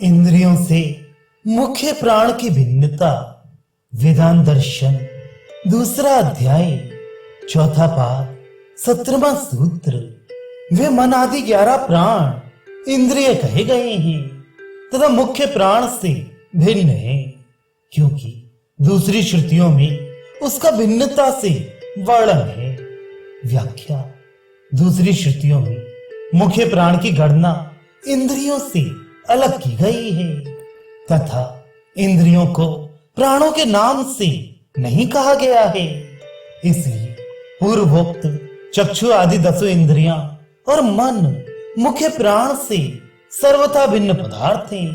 इंद्रियों से मुख्य प्राण की भिन्नता। वेदांत दर्शन दूसरा अध्याय चौथा पाद 17वां सूत्र। वे मन आदि 11 प्राण इंद्रिय कहे गए हैं तथा मुख्य प्राण से भिन्न है, क्योंकि दूसरी श्रुतियों में उसका भिन्नता से वर्णन है। व्याख्या। दूसरी श्रुतियों में मुख्य प्राण की गणना इंद्रियों से अलग की गई है तथा इंद्रियों को प्राणों के नाम से नहीं कहा गया है। इसलिए पूर्वोक्त चक्षु आदि 10 इंद्रियां और मन मुख्य प्राण से सर्वथा भिन्न पदार्थ हैं।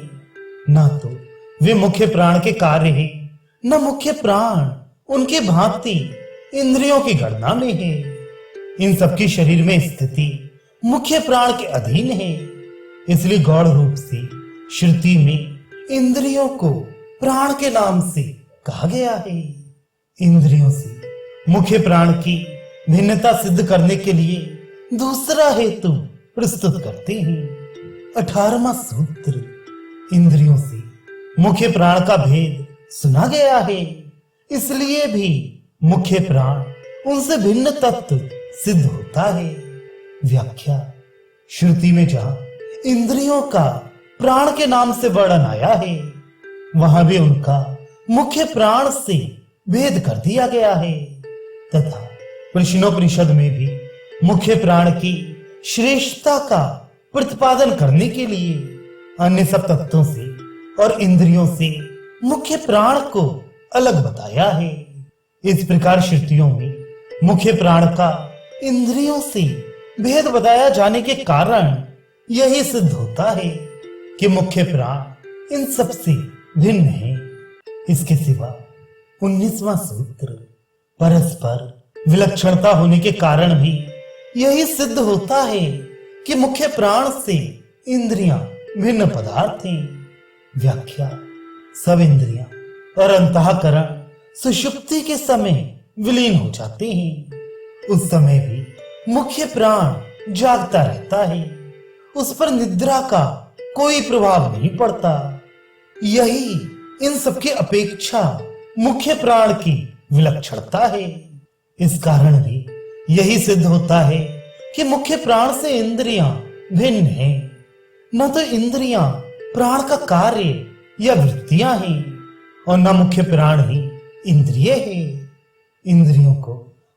न तो वे मुख्य प्राण के कार्य है, न मुख्य प्राण उनकी भांति इंद्रियों की गणना में है। इन सबकी शरीर में स्थिति मुख्य प्राण के अधीन है। इसलिए गौड़ रूप से श्रुति में इंद्रियों को प्राण के नाम से कहा गया है। इंद्रियों से मुख्य प्राण की भिन्नता सिद्ध करने के लिए दूसरा हेतु प्रस्तुत करते हैं। 18वां सूत्र। इंद्रियों से मुख्य प्राण का भेद सुना गया है, इसलिए भी मुख्य प्राण उनसे भिन्न तत्व सिद्ध होता है। व्याख्या। श्रुति में जहां इंद्रियों का प्राण के नाम से वर्णन आया है, वहां भी उनका मुख्य प्राण से भेद कर दिया गया है तथा प्रश्नोपनिषद में भी मुख्य प्राण की श्रेष्ठता का प्रतिपादन करने के लिए अन्य सब तत्वों से और इंद्रियों से मुख्य प्राण को अलग बताया है। इस प्रकार श्रुतियों में मुख्य प्राण का इंद्रियों से भेद बताया जाने के कारण यही सिद्ध होता है कि मुख्य प्राण इन सब से भिन्न है। इसके सिवा 19वां सूत्र। परस्पर विलक्षणता होने के कारण भी यही सिद्ध होता है कि मुख्य प्राण से इंद्रियां भिन्न पदार्थ हैं। व्याख्या। सब इंद्रियां और अंतःकरण सुषुप्ति के समय विलीन हो जाते हैं। उस समय भी मुख्य प्राण जागता रहता है, उस पर निद्रा का कोई प्रभाव नहीं पड़ता। यही इन सबकी अपेक्षा मुख्य प्राण की विलक्षणता है। इस कारण भी यही सिद्ध होता है कि मुख्य प्राण से इंद्रियां भिन्न हैं। न तो इंद्रियां प्राण का कार्य या वृत्तियां हैं और न मुख्य प्राण ही इंद्रिय है। इंद्रियों को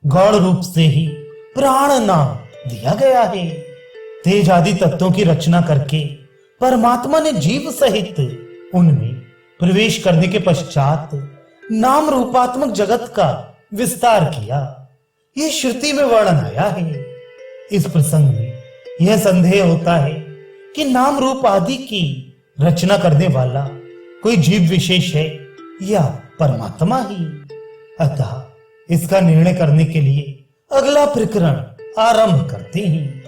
गौड़ रूप से ही प्राण नाम दिया गया है। तेज आदि तत्वों की रचना करके परमात्मा ने जीव सहित उनमें प्रवेश करने के पश्चात नाम रूपात्मक जगत का विस्तार किया। यह श्रुति में वर्णन आया है। इस प्रसंग में यह संदेह होता है कि नाम रूप आदि की रचना करने वाला कोई जीव विशेष है या परमात्मा ही। अतः इसका निर्णय करने के लिए अगला प्रकरण आरंभ करते हैं।